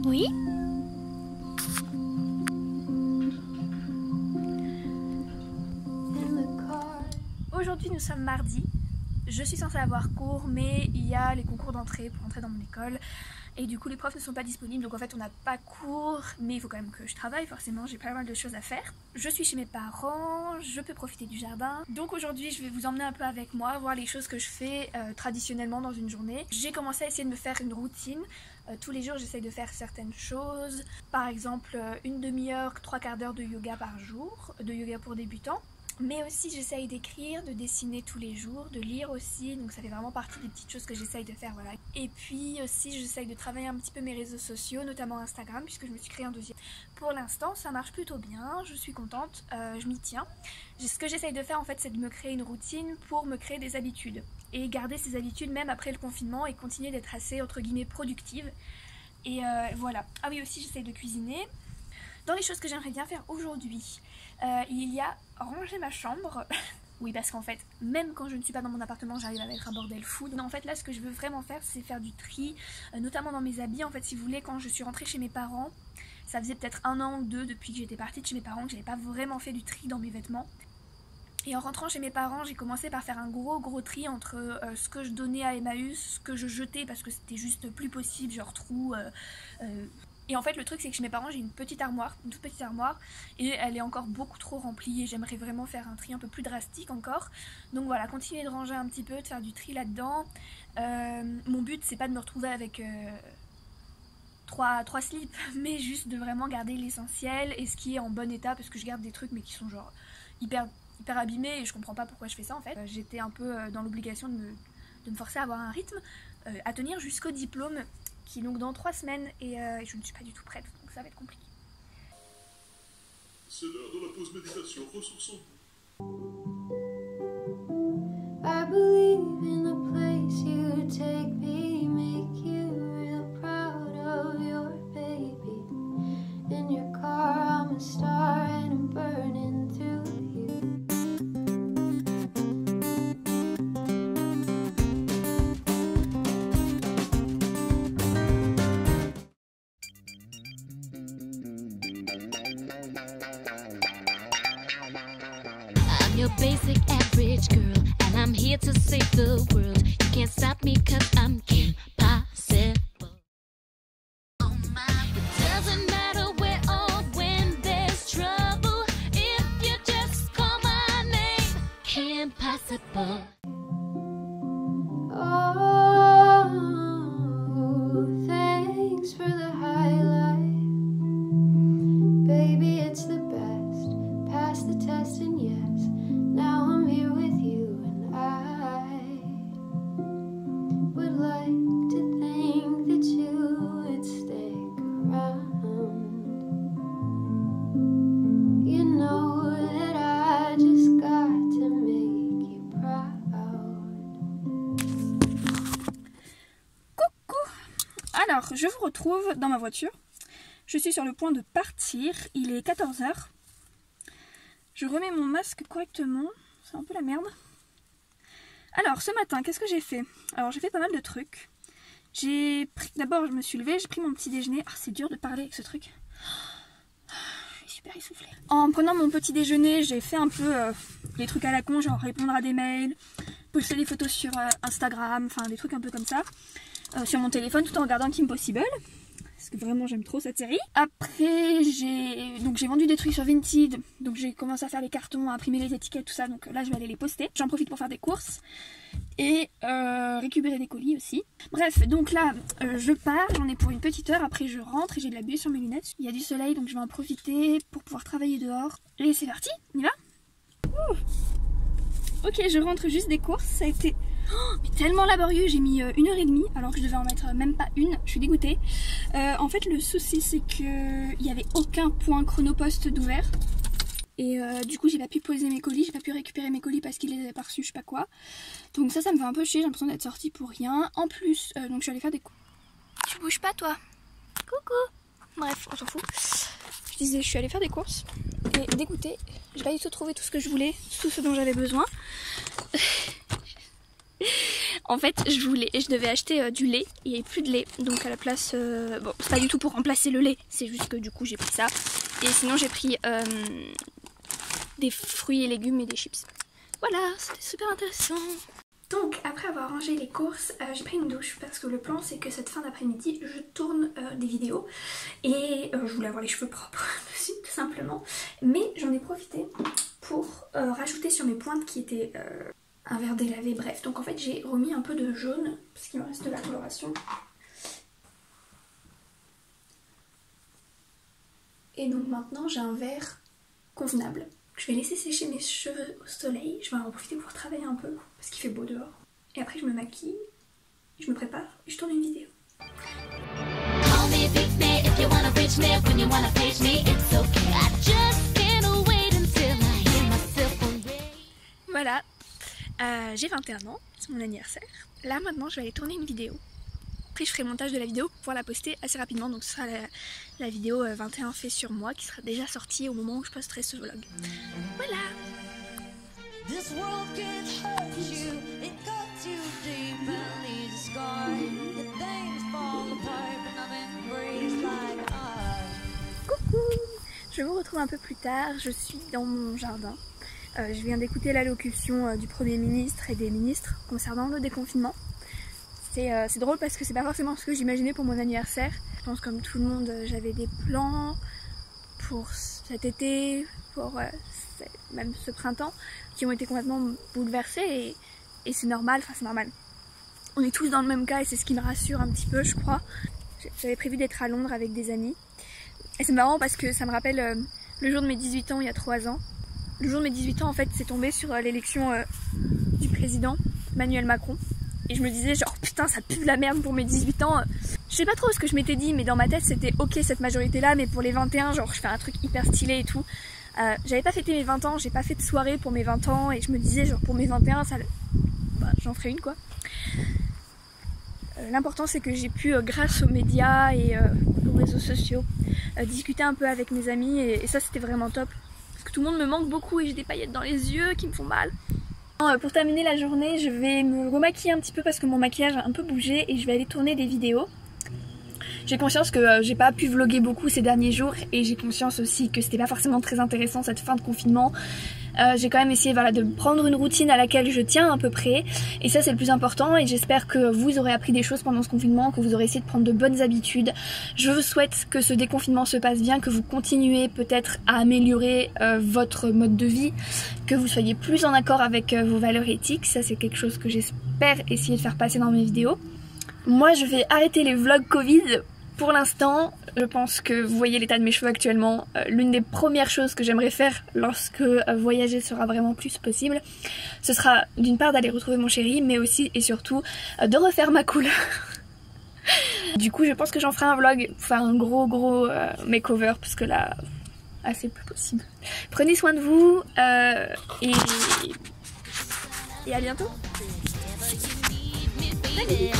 Oui. Aujourd'hui nous sommes mardi. Je suis censée avoir cours, mais il y a les concours d'entrée pour entrer dans mon école. Et du coup les profs ne sont pas disponibles, donc en fait on n'a pas cours, mais il faut quand même que je travaille, forcément j'ai pas mal de choses à faire. Je suis chez mes parents, je peux profiter du jardin. Donc aujourd'hui je vais vous emmener un peu avec moi, voir les choses que je fais traditionnellement dans une journée. J'ai commencé à essayer de me faire une routine. Tous les jours j'essaye de faire certaines choses. Par exemple une demi-heure, 3/4 d'heure de yoga par jour, de yoga pour débutants. Mais aussi j'essaye d'écrire, de dessiner tous les jours, de lire aussi, donc ça fait vraiment partie des petites choses que j'essaye de faire, voilà. Et puis aussi j'essaye de travailler un petit peu mes réseaux sociaux, notamment Instagram, puisque je me suis créé un deuxième. Pour l'instant ça marche plutôt bien, je suis contente, je m'y tiens. Ce que j'essaye de faire en fait c'est de me créer une routine pour me créer des habitudes. Et garder ces habitudes même après le confinement et continuer d'être assez entre guillemets productive. Et voilà. Ah oui aussi j'essaye de cuisiner. Dans les choses que j'aimerais bien faire aujourd'hui, il y a ranger ma chambre. Oui, parce qu'en fait, même quand je ne suis pas dans mon appartement, j'arrive à mettre un bordel fou. Donc en fait, là, ce que je veux vraiment faire, c'est faire du tri, notamment dans mes habits. En fait, si vous voulez, quand je suis rentrée chez mes parents, ça faisait peut-être 1 an ou 2 depuis que j'étais partie de chez mes parents, que j'avais pas vraiment fait du tri dans mes vêtements. Et en rentrant chez mes parents, j'ai commencé par faire un gros tri entre ce que je donnais à Emmaüs, ce que je jetais parce que c'était juste plus possible, genre trou... Et en fait le truc c'est que chez mes parents j'ai une petite armoire, une toute petite armoire, et elle est encore beaucoup trop remplie et j'aimerais vraiment faire un tri un peu plus drastique encore. Donc voilà, continuer de ranger un petit peu, de faire du tri là-dedans. Mon but c'est pas de me retrouver avec trois slips, mais juste de vraiment garder l'essentiel et ce qui est en bon état, parce que je garde des trucs mais qui sont genre hyper abîmés et je comprends pas pourquoi je fais ça en fait. J'étais un peu dans l'obligation de me forcer à avoir un rythme, à tenir jusqu'au diplôme, qui est donc dans 3 semaines et je ne suis pas du tout prête, donc ça va être compliqué. C'est l'heure de la pause méditation, ressourçons-nous. I believe in the place you take me, make you real proud of your baby. In your car I'm a star and I'm burning through you. I'm your basic average girl, and I'm here to save the world. You can't stop me 'cause I'm impossible. Oh my, it doesn't matter where or when there's trouble. If you just call my name, impossible. Oh, thanks for the highlight. Baby, it's the best. Pass the test and yes, now I'm here with you, and I would like to think that you would stick around. You know that I just got to make you proud. Coucou! Alors, je vous retrouve dans ma voiture. Je suis sur le point de partir, il est 14 h. Je remets mon masque correctement, c'est un peu la merde. Alors, ce matin, qu'est-ce que j'ai fait? Alors, j'ai fait pas mal de trucs. D'abord, je me suis levée, j'ai pris mon petit déjeuner. Ah, c'est dur de parler avec ce truc. Je suis super essoufflée. En prenant mon petit déjeuner, j'ai fait un peu les trucs à la con, genre répondre à des mails, poster des photos sur Instagram, enfin des trucs un peu comme ça, sur mon téléphone, tout en regardant Kim Possible. Parce que vraiment j'aime trop cette série. Après j'ai vendu des trucs sur Vinted, donc j'ai commencé à faire les cartons, à imprimer les étiquettes, tout ça, donc là je vais aller les poster. J'en profite pour faire des courses et récupérer des colis aussi. Bref, donc là je pars, j'en ai pour une petite heure, après je rentre et j'ai de la buée sur mes lunettes. Il y a du soleil donc je vais en profiter pour pouvoir travailler dehors. Et c'est parti, on y va. Ouh. Ok, je rentre juste des courses, ça a été... Oh, mais tellement laborieux, j'ai mis 1h30 alors que je devais en mettre même pas une, je suis dégoûtée. En fait le souci c'est que il n'y avait aucun point chronopost d'ouvert. Et du coup j'ai pas pu poser mes colis, j'ai pas pu récupérer mes colis parce qu'ils les avaient pas reçus, je sais pas quoi. Donc ça me fait un peu chier, j'ai l'impression d'être sortie pour rien. En plus, donc je suis allée faire des courses. Tu bouges pas toi? Coucou. Bref, on s'en fout. Je disais, je suis allée faire des courses et dégoûtée, j'ai pas du tout trouvé tout ce que je voulais, tout ce dont j'avais besoin. En fait, je devais acheter du lait, il n'y avait plus de lait, donc à la place, bon, c'est pas du tout pour remplacer le lait, c'est juste que du coup j'ai pris ça. Et sinon j'ai pris des fruits et légumes et des chips. Voilà, c'était super intéressant. Donc après avoir rangé les courses, j'ai pris une douche parce que le plan c'est que cette fin d'après-midi je tourne des vidéos et je voulais avoir les cheveux propres dessus tout simplement. Mais j'en ai profité pour rajouter sur mes pointes qui étaient un verre délavé, bref. Donc en fait j'ai remis un peu de jaune parce qu'il me reste de la coloration. Et donc maintenant j'ai un vert convenable. Je vais laisser sécher mes cheveux au soleil, je vais en profiter pour travailler un peu parce qu'il fait beau dehors. Et après je me maquille, je me prépare et je tourne une vidéo. Voilà, j'ai 21 ans, c'est mon anniversaire. Là maintenant je vais aller tourner une vidéo. Après je ferai le montage de la vidéo pour pouvoir la poster assez rapidement, donc ce sera la vidéo 21 faits sur moi qui sera déjà sortie au moment où je posterai ce vlog. Voilà. Coucou. Je vous retrouve un peu plus tard, je suis dans mon jardin. Je viens d'écouter l'allocution du Premier ministre et des ministres concernant le déconfinement. C'est drôle parce que c'est pas forcément ce que j'imaginais pour mon anniversaire. Je pense comme tout le monde, j'avais des plans pour cet été, pour même ce printemps, qui ont été complètement bouleversés et c'est normal, enfin c'est normal. On est tous dans le même cas et c'est ce qui me rassure un petit peu, je crois. J'avais prévu d'être à Londres avec des amis. Et c'est marrant parce que ça me rappelle le jour de mes 18 ans il y a 3 ans. Le jour de mes 18 ans en fait c'est tombé sur l'élection du président Emmanuel Macron. Et je me disais genre putain ça pue la merde pour mes 18 ans. Je sais pas trop ce que je m'étais dit mais dans ma tête c'était ok cette majorité là, mais pour les 21 genre je fais un truc hyper stylé et tout. J'avais pas fêté mes 20 ans, j'ai pas fait de soirée pour mes 20 ans et je me disais genre pour mes 21 ça, bah, j'en ferai une quoi. L'important c'est que j'ai pu grâce aux médias et aux réseaux sociaux discuter un peu avec mes amis et ça c'était vraiment top. Parce que tout le monde me manque beaucoup et j'ai des paillettes dans les yeux qui me font mal. Pour terminer la journée, je vais me remaquiller un petit peu parce que mon maquillage a un peu bougé et je vais aller tourner des vidéos. J'ai conscience que j'ai pas pu vlogger beaucoup ces derniers jours et j'ai conscience aussi que c'était pas forcément très intéressant cette fin de confinement. J'ai quand même essayé voilà, de prendre une routine à laquelle je tiens à peu près et ça c'est le plus important et j'espère que vous aurez appris des choses pendant ce confinement, que vous aurez essayé de prendre de bonnes habitudes. Je vous souhaite que ce déconfinement se passe bien, que vous continuez peut-être à améliorer votre mode de vie, que vous soyez plus en accord avec vos valeurs éthiques, ça c'est quelque chose que j'espère essayer de faire passer dans mes vidéos. Moi je vais arrêter les vlogs Covid. Pour l'instant, je pense que vous voyez l'état de mes cheveux actuellement. L'une des premières choses que j'aimerais faire lorsque voyager sera vraiment plus possible, ce sera d'une part d'aller retrouver mon chéri, mais aussi et surtout de refaire ma couleur. Du coup, je pense que j'en ferai un vlog, faire un gros makeover, parce que là, c'est plus possible. Prenez soin de vous et à bientôt. Salut.